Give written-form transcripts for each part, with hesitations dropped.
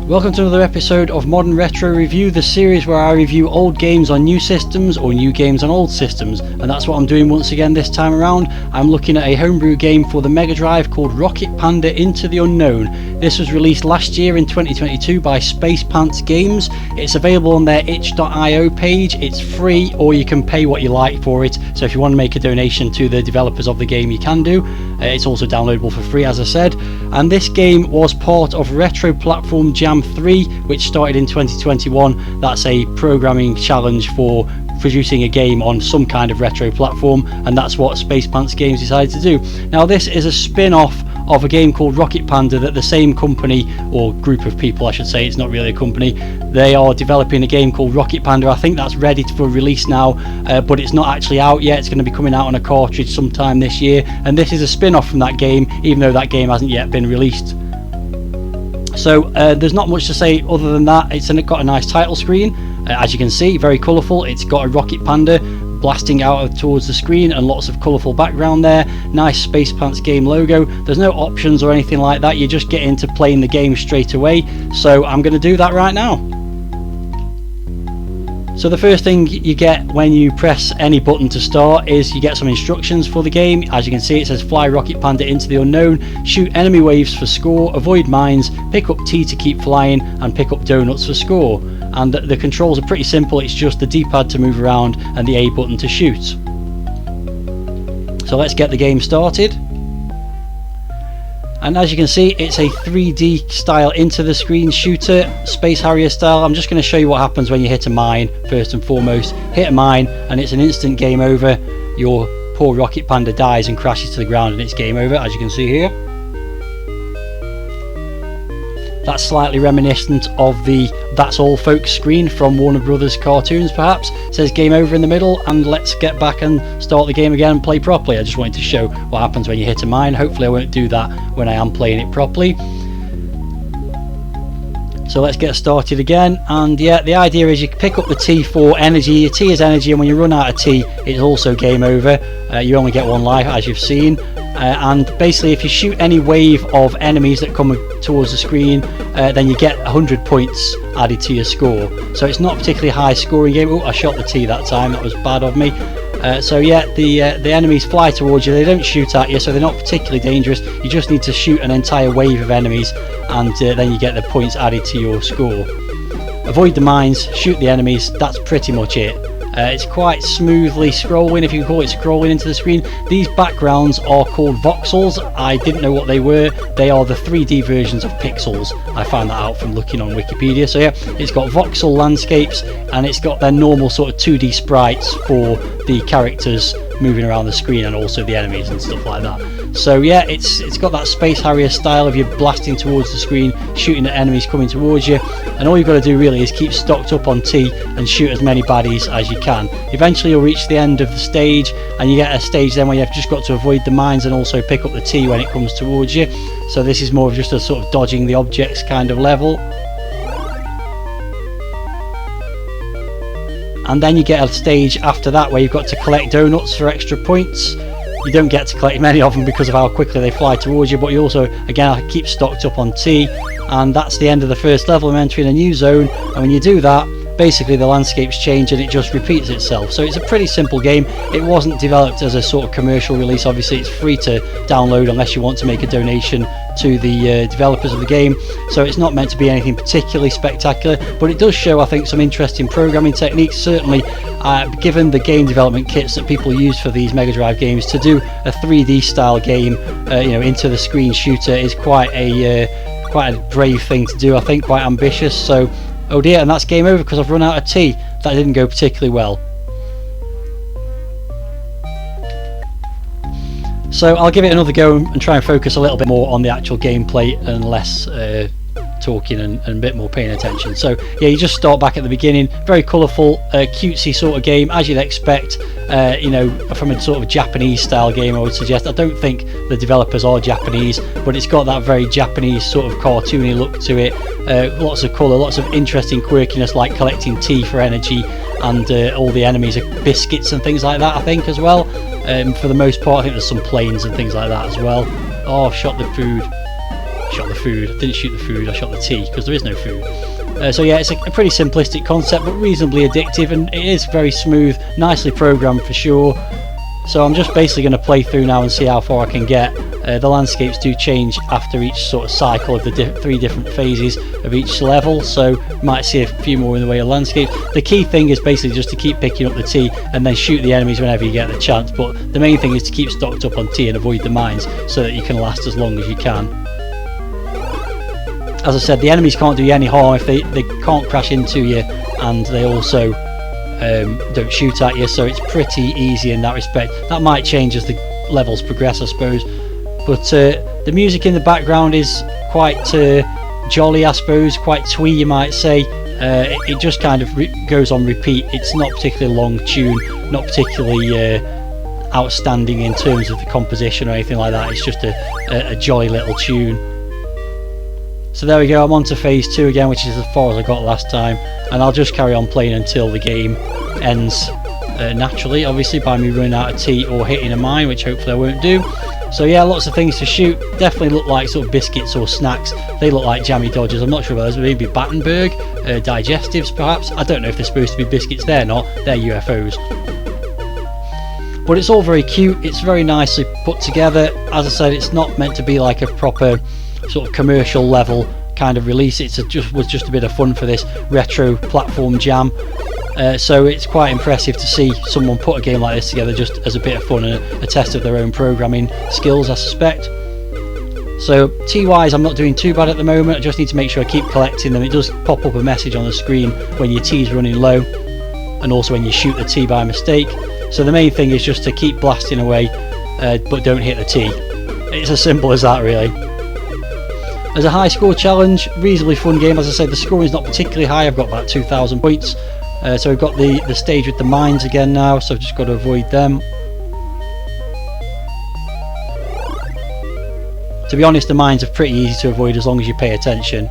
Welcome to another episode of Modern Retro Review, the series where I review old games on new systems or new games on old systems, and that's what I'm doing once again this time around. I'm looking at a homebrew game for the Megadrive called Rocket Panda Into the Unknown. This was released last year in 2022 by SpacePantsGames. It's available on their itch.io page. It's free, or you can pay what you like for it, so if you want to make a donation to the developers of the game you can do. It's also downloadable for free, as I said, and this game was part of Retro Platform Jam 3, which started in 2021. That's a programming challenge for producing a game on some kind of retro platform, and that's what SpacePantsGames decided to do. Now, this is a spin-off of a game called Rocket Panda that the same company, or group of people I should say, it's not really a company, they are developing a game called Rocket Panda. I think that's ready for release now, but it's not actually out yet. It's going to be coming out on a cartridge sometime this year, and this is a spin-off from that game, even though that game hasn't yet been released. So there's not much to say other than that. It's got a nice title screen, as you can see, very colourful. It's got a Rocket Panda blasting out towards the screen and lots of colourful background there. Nice SpacePants game logo. There's no options or anything like that. You just get into playing the game straight away. So I'm going to do that right now. So the first thing you get when you press any button to start is you get some instructions for the game. As you can see, it says fly Rocket Panda into the unknown, shoot enemy waves for score, avoid mines, pick up T to keep flying, and pick up donuts for score. And the controls are pretty simple. It's just the D-pad to move around and the A button to shoot. So let's get the game started. And as you can see, it's a 3D style into the screen shooter, Space Harrier style. I'm just going to show you what happens when you hit a mine first and foremost. Hit a mine and it's an instant game over. Your poor Rocket Panda dies and crashes to the ground and it's game over, as you can see here. That's slightly reminiscent of the That's All Folks screen from Warner Brothers cartoons, perhaps. It says game over in the middle, and let's get back and start the game again and play properly. I just wanted to show what happens when you hit a mine. Hopefully I won't do that when I am playing it properly. So let's get started again, and yeah, the idea is you pick up the T for energy. Your T is energy, and when you run out of T, it's also game over. You only get one life, as you've seen. And basically, if you shoot any wave of enemies that come towards the screen, then you get 100 points added to your score. So it's not a particularly high scoring game. Oh, I shot the T that time, that was bad of me. So yeah, the enemies fly towards you. They don't shoot at you, so they're not particularly dangerous. You just need to shoot an entire wave of enemies, and then you get the points added to your score. Avoid the mines, shoot the enemies, that's pretty much it. It's quite smoothly scrolling, if you can call it scrolling into the screen. These backgrounds are called voxels. I didn't know what they were. They are the 3D versions of pixels. I found that out from looking on Wikipedia. So yeah, it's got voxel landscapes, and it's got their normal sort of 2D sprites for the characters moving around the screen and also the enemies and stuff like that. So yeah, it's got that Space Harrier style of you blasting towards the screen, shooting at enemies coming towards you, and all you've got to do really is keep stocked up on T and shoot as many baddies as you can. Eventually you'll reach the end of the stage, and you get a stage then where you've just got to avoid the mines and also pick up the T when it comes towards you. So this is more of just a sort of dodging the objects kind of level. And then you get a stage after that where you've got to collect donuts for extra points. You don't get to collect many of them because of how quickly they fly towards you, but you also, again, keep stocked up on T, and that's the end of the first level. I'm entering a new zone, and when you do that, basically the landscapes change and it just repeats itself. So it's a pretty simple game. It wasn't developed as a sort of commercial release. Obviously it's free to download unless you want to make a donation to the developers of the game, so it's not meant to be anything particularly spectacular, but it does show, I think, some interesting programming techniques. Certainly given the game development kits that people use for these Mega Drive games, to do a 3D style game into the screen shooter is quite a brave thing to do, I think, quite ambitious. So oh dear, and that's game over because I've run out of T. That didn't go particularly well. So I'll give it another go and try and focus a little bit more on the actual gameplay and less talking and a bit more paying attention. So yeah, you just start back at the beginning. Very colourful, cutesy sort of game, as you'd expect, from a sort of Japanese style game, I would suggest. I don't think the developers are Japanese, but it's got that very Japanese sort of cartoony look to it. Lots of colour, lots of interesting quirkiness, like collecting tea for energy, and all the enemies are biscuits and things like that, I think, as well. For the most part, I think there's some planes and things like that as well. Oh, I've shot the food. shot the food. I didn't shoot the food, I shot the tea, because there is no food. So yeah, it's a pretty simplistic concept, but reasonably addictive, and it is very smooth, nicely programmed for sure. So I'm just basically going to play through now and see how far I can get. The landscapes do change after each sort of cycle of the 3 different phases of each level, so might see a few more in the way of landscapes. The key thing is basically just to keep picking up the tea and then shoot the enemies whenever you get the chance, but the main thing is to keep stocked up on tea and avoid the mines so that you can last as long as you can. As I said, the enemies can't do you any harm if they can't crash into you, and they also don't shoot at you, so it's pretty easy in that respect. That might change as the levels progress, I suppose, but the music in the background is quite jolly, I suppose, quite twee, you might say. It just kind of goes on repeat. It's not particularly long tune, not particularly outstanding in terms of the composition or anything like that. It's just a jolly little tune. So there we go, I'm on to phase 2 again, which is as far as I got last time, and I'll just carry on playing until the game ends naturally, obviously by me running out of tea or hitting a mine, which hopefully I won't do. So yeah, lots of things to shoot. Definitely look like sort of biscuits or snacks. They look like jammy dodgers. I'm not sure about those, maybe Battenberg, digestives perhaps. I don't know if they're supposed to be biscuits, they're not, they're UFOs. But it's all very cute, it's very nicely put together. As I said, it's not meant to be like a proper sort of commercial level kind of release. It was just a bit of fun for this retro platform jam. So it's quite impressive to see someone put a game like this together just as a bit of fun and a test of their own programming skills, I suspect. So tea-wise, I'm not doing too bad at the moment. I just need to make sure I keep collecting them. It does pop up a message on the screen when your tea's running low, and also when you shoot the tea by mistake. So the main thing is just to keep blasting away, but don't hit the tea. It's as simple as that, really. As a high score challenge, reasonably fun game. As I said, the scoring is not particularly high. I've got about 2,000 points. So we've got the stage with the mines again now, so I've just got to avoid them. To be honest, the mines are pretty easy to avoid as long as you pay attention.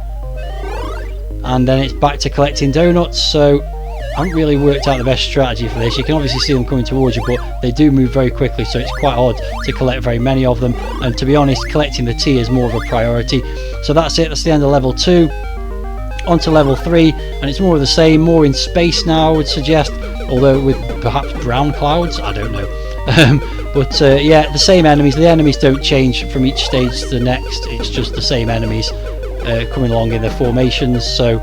And then it's back to collecting donuts, so I haven't really worked out the best strategy for this. You can obviously see them coming towards you, but they do move very quickly, so it's quite hard to collect very many of them. And to be honest, collecting the tea is more of a priority. So that's it, that's the end of level 2. On to level 3, and it's more of the same, more in space now, I would suggest, although with perhaps brown clouds, I don't know. But yeah, the same enemies. The enemies don't change from each stage to the next, it's just the same enemies coming along in their formations, so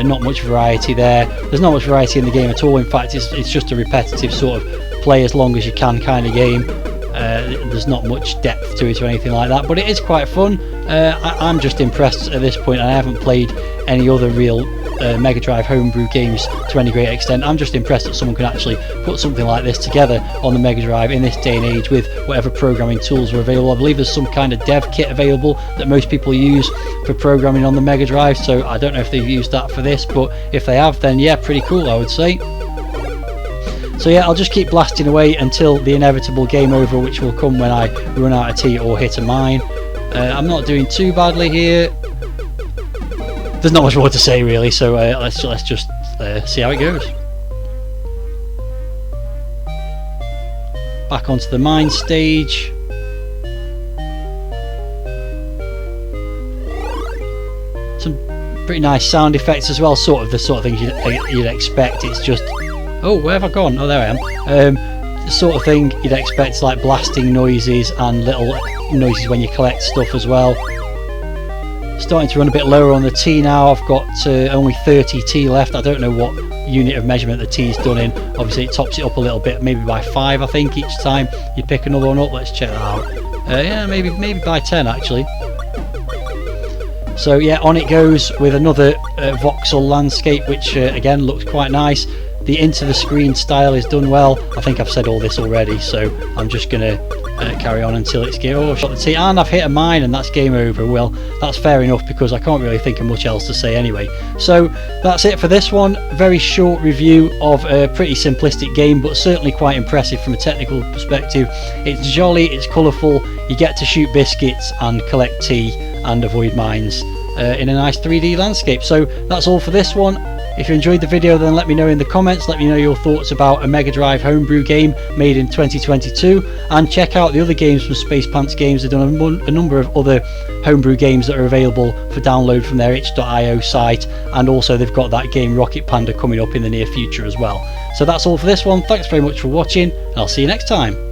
not much variety there. There's not much variety in the game at all. In fact, it's just a repetitive sort of play as long as you can kind of game. There's not much depth to it or anything like that, but it is quite fun. I'm just impressed at this point. I haven't played any other real Megadrive homebrew games to any great extent. I'm just impressed that someone can actually put something like this together on the Megadrive in this day and age with whatever programming tools are available. I believe there's some kind of dev kit available that most people use for programming on the Megadrive, so I don't know if they've used that for this, but if they have, then yeah, pretty cool, I would say. So yeah, I'll just keep blasting away until the inevitable game over, which will come when I run out of tea or hit a mine. I'm not doing too badly here. There's not much more to say really, so let's just see how it goes. Back onto the mine stage. Some pretty nice sound effects as well, sort of the sort of things you'd expect. It's just, oh, where have I gone? Oh, there I am. The sort of thing you'd expect, like blasting noises and little noises when you collect stuff as well. Starting to run a bit lower on the tea now. I've got only 30 tea left. I don't know what unit of measurement the tea's done in. Obviously it tops it up a little bit, maybe by 5 I think each time you pick another one up. Let's check that out. Yeah, maybe by 10 actually. So yeah, on it goes with another voxel landscape, which again looks quite nice. The into the screen style is done well. I think I've said all this already, so I'm just gonna carry on until it's game. Oh, I've shot the tea and I've hit a mine and that's game over. Well, that's fair enough because I can't really think of much else to say anyway. So that's it for this one. Very short review of a pretty simplistic game, but certainly quite impressive from a technical perspective. It's jolly, it's colourful, you get to shoot biscuits and collect tea and avoid mines in a nice 3D landscape. So that's all for this one. If you enjoyed the video, then let me know in the comments. Let me know your thoughts about a Mega Drive homebrew game made in 2022, and check out the other games from SpacePantsGames. They've done a number of other homebrew games that are available for download from their itch.io site, and also they've got that game Rocket Panda coming up in the near future as well. So that's all for this one. Thanks very much for watching, and I'll see you next time.